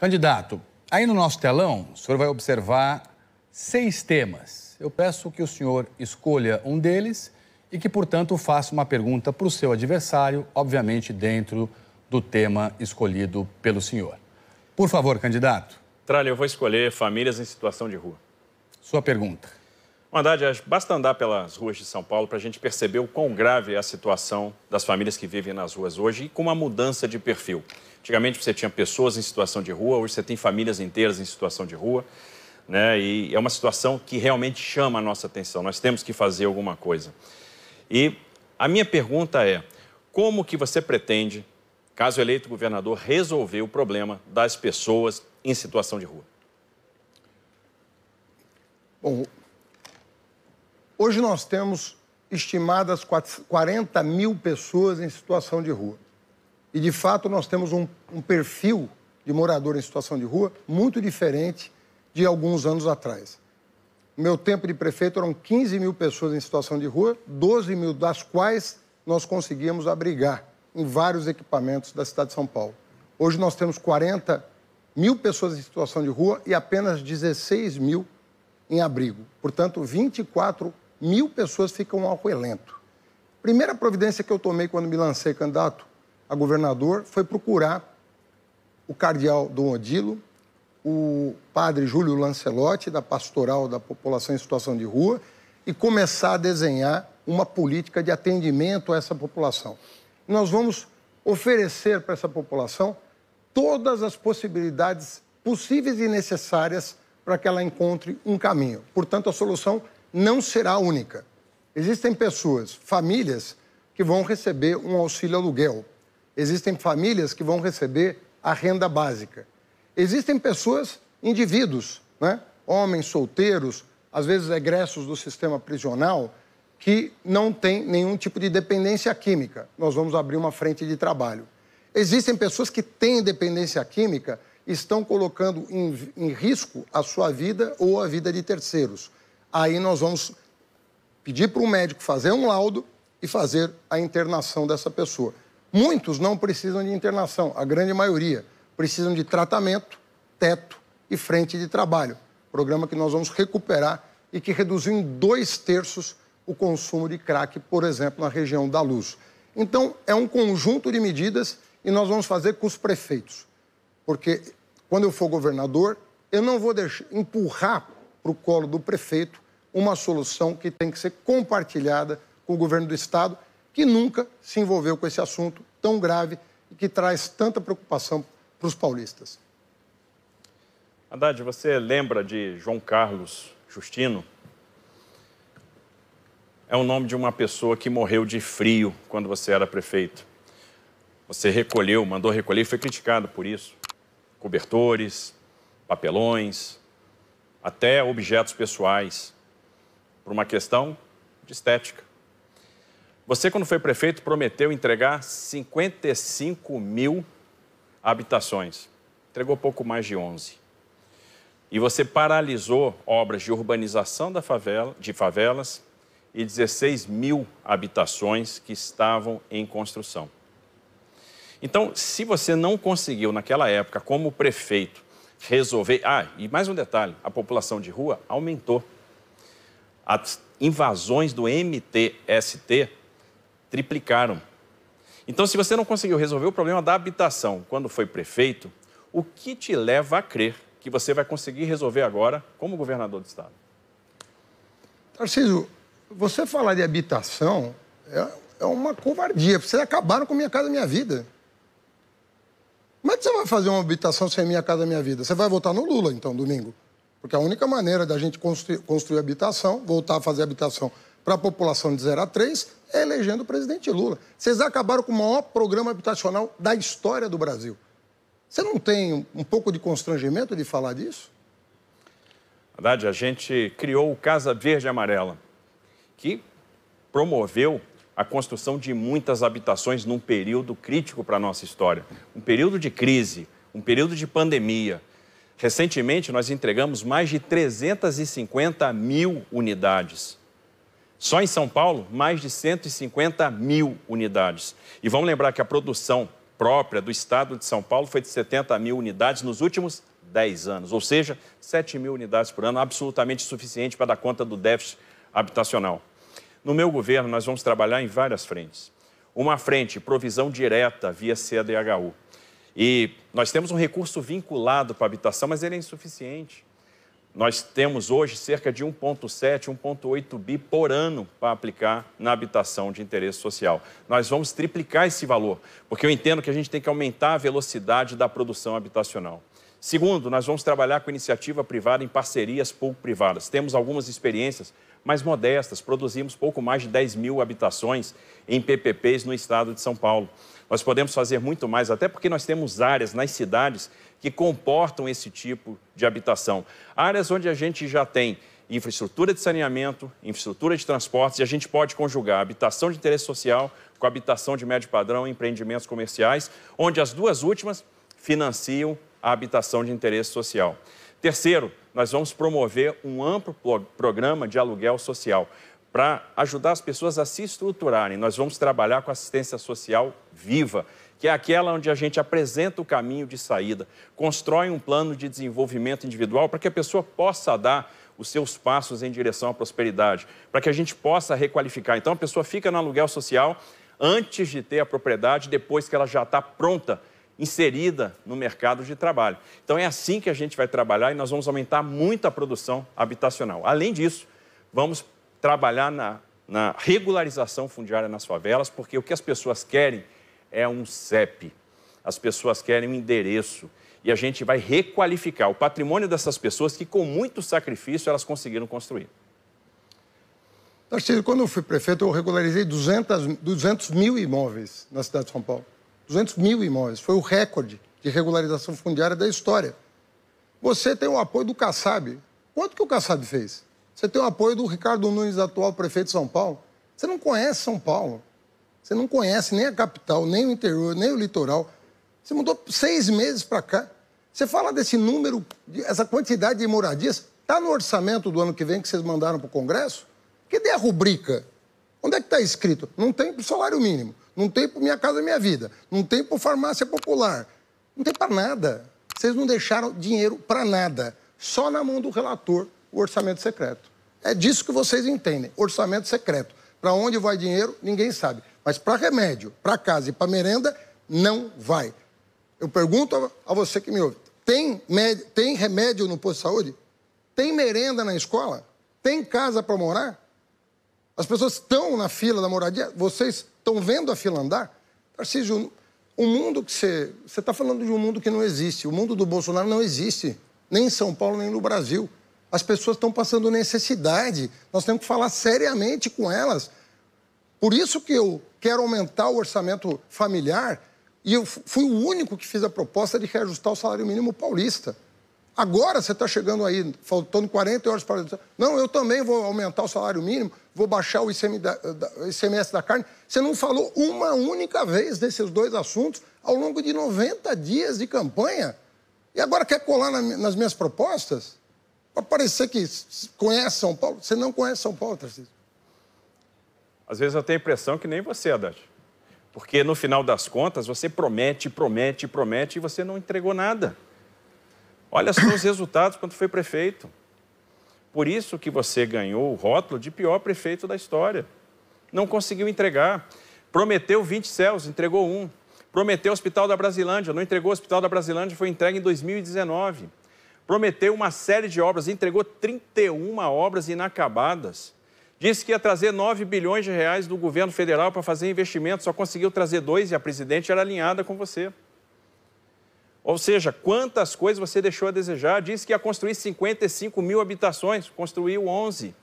Candidato, aí no nosso telão, o senhor vai observar 6 temas. Eu peço que o senhor escolha um deles e que, portanto, faça uma pergunta para o seu adversário, obviamente dentro do tema escolhido pelo senhor. Por favor, candidato. Tralha, eu vou escolher famílias em situação de rua. Sua pergunta. Haddad, basta andar pelas ruas de São Paulo para a gente perceber o quão grave é a situação das famílias que vivem nas ruas hoje e com uma mudança de perfil. Antigamente você tinha pessoas em situação de rua, hoje você tem famílias inteiras em situação de rua, né? E é uma situação que realmente chama a nossa atenção. Nós temos que fazer alguma coisa. E a minha pergunta é, como que você pretende, caso eleito governador, resolver o problema das pessoas em situação de rua? Bom, hoje nós temos estimadas 40 mil pessoas em situação de rua. E, de fato, nós temos um perfil de morador em situação de rua muito diferente de alguns anos atrás. No meu tempo de prefeito, eram 15 mil pessoas em situação de rua, 12 mil das quais nós conseguíamos abrigar em vários equipamentos da cidade de São Paulo. Hoje nós temos 40 mil pessoas em situação de rua e apenas 16 mil em abrigo. Portanto, 24 mil pessoas ficam ao relento. Primeira providência que eu tomei quando me lancei candidato a governador foi procurar o cardeal Dom Odilo, o padre Júlio Lancelotti, da Pastoral da População em Situação de Rua, e começar a desenhar uma política de atendimento a essa população. Nós vamos oferecer para essa população todas as possibilidades possíveis e necessárias para que ela encontre um caminho. Portanto, a solução não será única. Existem pessoas, famílias, que vão receber um auxílio aluguel. Existem famílias que vão receber a renda básica. Existem pessoas, indivíduos, né? Homens solteiros, às vezes egressos do sistema prisional, que não têm nenhum tipo de dependência química. Nós vamos abrir uma frente de trabalho. Existem pessoas que têm dependência química e estão colocando em risco a sua vida ou a vida de terceiros. Aí nós vamos pedir para o médico fazer um laudo e fazer a internação dessa pessoa. Muitos não precisam de internação, a grande maioria precisam de tratamento, teto e frente de trabalho. Programa que nós vamos recuperar e que reduziu em 2/3 o consumo de crack, por exemplo, na região da Luz. Então, é um conjunto de medidas e nós vamos fazer com os prefeitos. Porque quando eu for governador, eu não vou empurrar para o colo do prefeito uma solução que tem que ser compartilhada com o governo do Estado, que nunca se envolveu com esse assunto tão grave e que traz tanta preocupação para os paulistas. Haddad, você lembra de João Carlos Justino? É o nome de uma pessoa que morreu de frio quando você era prefeito. Você recolheu, mandou recolher e foi criticado por isso. Cobertores, papelões, até objetos pessoais, por uma questão de estética. Você, quando foi prefeito, prometeu entregar 55 mil habitações. Entregou pouco mais de 11. E você paralisou obras de urbanização de favelas e 16 mil habitações que estavam em construção. Então, se você não conseguiu, naquela época, como prefeito, resolver... e mais um detalhe, a população de rua aumentou. As invasões do MTST triplicaram. Então, se você não conseguiu resolver o problema da habitação quando foi prefeito, o que te leva a crer que você vai conseguir resolver agora como governador do Estado? Tarcísio, você falar de habitação é uma covardia. Vocês acabaram com Minha Casa Minha Vida. Como é que você vai fazer uma habitação sem Minha Casa Minha Vida? Você vai votar no Lula, então, domingo. Porque a única maneira da gente construir habitação, voltar a fazer habitação para a população de 0 a 3, é elegendo o presidente Lula. Vocês acabaram com o maior programa habitacional da história do Brasil. Você não tem um pouco de constrangimento de falar disso? Haddad, a gente criou o Casa Verde e Amarela, que promoveu a construção de muitas habitações num período crítico para a nossa história. Um período de crise, um período de pandemia. Recentemente, nós entregamos mais de 350 mil unidades. Só em São Paulo, mais de 150 mil unidades. E vamos lembrar que a produção própria do estado de São Paulo foi de 70 mil unidades nos últimos 10 anos, ou seja, 7 mil unidades por ano, absolutamente suficiente para dar conta do déficit habitacional. No meu governo, nós vamos trabalhar em várias frentes. Uma frente, provisão direta via CDHU. E nós temos um recurso vinculado para a habitação, mas ele é insuficiente. Nós temos hoje cerca de 1,7, 1,8 bi por ano para aplicar na habitação de interesse social. Nós vamos triplicar esse valor, porque eu entendo que a gente tem que aumentar a velocidade da produção habitacional. Segundo, nós vamos trabalhar com iniciativa privada em parcerias público-privadas. Temos algumas experiências mais modestas, produzimos pouco mais de 10 mil habitações em PPPs no estado de São Paulo. Nós podemos fazer muito mais, até porque nós temos áreas nas cidades que comportam esse tipo de habitação. Áreas onde a gente já tem infraestrutura de saneamento, infraestrutura de transportes, e a gente pode conjugar habitação de interesse social com habitação de médio padrão e empreendimentos comerciais, onde as duas últimas financiam a habitação de interesse social. Terceiro, nós vamos promover um amplo programa de aluguel social para ajudar as pessoas a se estruturarem. Nós vamos trabalhar com assistência social viva, que é aquela onde a gente apresenta o caminho de saída, constrói um plano de desenvolvimento individual para que a pessoa possa dar os seus passos em direção à prosperidade, para que a gente possa requalificar. Então, a pessoa fica no aluguel social antes de ter a propriedade, depois que ela já está pronta, inserida no mercado de trabalho. Então, é assim que a gente vai trabalhar e nós vamos aumentar muito a produção habitacional. Além disso, vamos trabalhar na regularização fundiária nas favelas, porque o que as pessoas querem é um CEP. As pessoas querem um endereço. E a gente vai requalificar o patrimônio dessas pessoas que, com muito sacrifício, elas conseguiram construir. Tarcísio, quando eu fui prefeito, eu regularizei 200 mil imóveis na cidade de São Paulo. 200 mil imóveis. Foi o recorde de regularização fundiária da história. Você tem o apoio do Kassab. Quanto que o Kassab fez? Você tem o apoio do Ricardo Nunes, atual prefeito de São Paulo. Você não conhece São Paulo. Você não conhece nem a capital, nem o interior, nem o litoral. Você mudou 6 meses para cá. Você fala desse número, essa quantidade de moradias, está no orçamento do ano que vem que vocês mandaram para o Congresso? Cadê a rubrica? Onde é que está escrito? Não tem para o salário mínimo, não tem para Minha Casa Minha Vida, não tem para farmácia popular, não tem para nada. Vocês não deixaram dinheiro para nada, só na mão do relator o orçamento secreto. É disso que vocês entendem, orçamento secreto. Para onde vai dinheiro, ninguém sabe. Mas para remédio, para casa e para merenda, não vai. Eu pergunto a você que me ouve, tem remédio no posto de saúde? Tem merenda na escola? Tem casa para morar? As pessoas estão na fila da moradia? Vocês estão vendo a fila andar? Tarcísio, o mundo que você está falando de um mundo que não existe. O mundo do Bolsonaro não existe, nem em São Paulo, nem no Brasil. As pessoas estão passando necessidade. Nós temos que falar seriamente com elas. Por isso que eu quero aumentar o orçamento familiar e eu fui o único que fiz a proposta de reajustar o salário mínimo paulista. Agora você está chegando aí, faltando 40 horas para... Não, eu também vou aumentar o salário mínimo, vou baixar o ICMS da carne. Você não falou uma única vez desses dois assuntos ao longo de 90 dias de campanha. E agora quer colar nas minhas propostas? Para parecer que conhece São Paulo. Você não conhece São Paulo, Tarcísio. Às vezes eu tenho a impressão que nem você, Haddad. Porque no final das contas você promete e você não entregou nada. Olha só os resultados quando foi prefeito. Por isso que você ganhou o rótulo de pior prefeito da história. Não conseguiu entregar. Prometeu 20 céus, entregou 1. Prometeu o Hospital da Brasilândia, não entregou o Hospital da Brasilândia, foi entregue em 2019. Prometeu uma série de obras, entregou 31 obras inacabadas. Disse que ia trazer 9 bilhões de reais do governo federal para fazer investimentos, só conseguiu trazer 2 e a presidente era alinhada com você. Ou seja, quantas coisas você deixou a desejar? Disse que ia construir 55 mil habitações, construiu 11.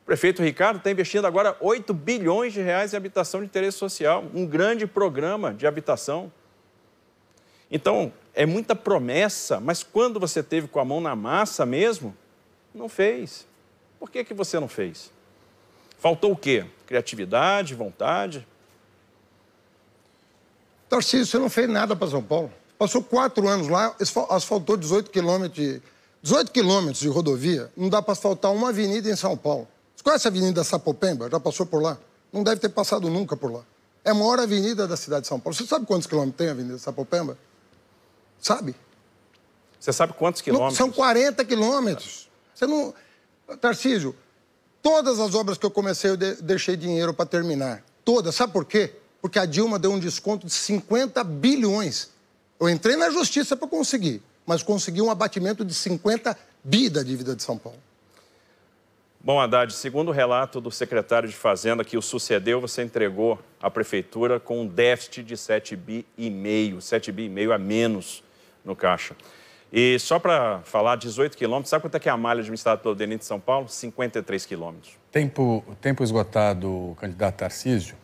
O prefeito Ricardo está investindo agora 8 bilhões de reais em habitação de interesse social, um grande programa de habitação. Então, é muita promessa, mas quando você teve com a mão na massa mesmo, não fez. Por que você não fez? Faltou o quê? Criatividade, vontade? Tarcísio, você não fez nada para São Paulo. Passou 4 anos lá, asfaltou 18 quilômetros de rodovia. Não dá para asfaltar uma avenida em São Paulo. Você conhece a Avenida Sapopemba? Já passou por lá? Não deve ter passado nunca por lá. É a maior avenida da cidade de São Paulo. Você sabe quantos quilômetros tem a Avenida Sapopemba? Sabe? Você sabe quantos quilômetros? São 40 quilômetros. Você não... Tarcísio, todas as obras que eu comecei, eu deixei dinheiro para terminar. Todas. Sabe por quê? Porque a Dilma deu um desconto de 50 bilhões. Eu entrei na justiça para conseguir, mas consegui um abatimento de 50 bi da dívida de São Paulo. Bom, Haddad, segundo o relato do secretário de Fazenda que o sucedeu, você entregou à prefeitura com um déficit de 7,5 bi, 7,5 bi a menos no caixa. E só para falar, 18 quilômetros, sabe quanto é que é a malha administrada pelo DENIT de São Paulo? 53 quilômetros. Tempo esgotado, candidato Tarcísio.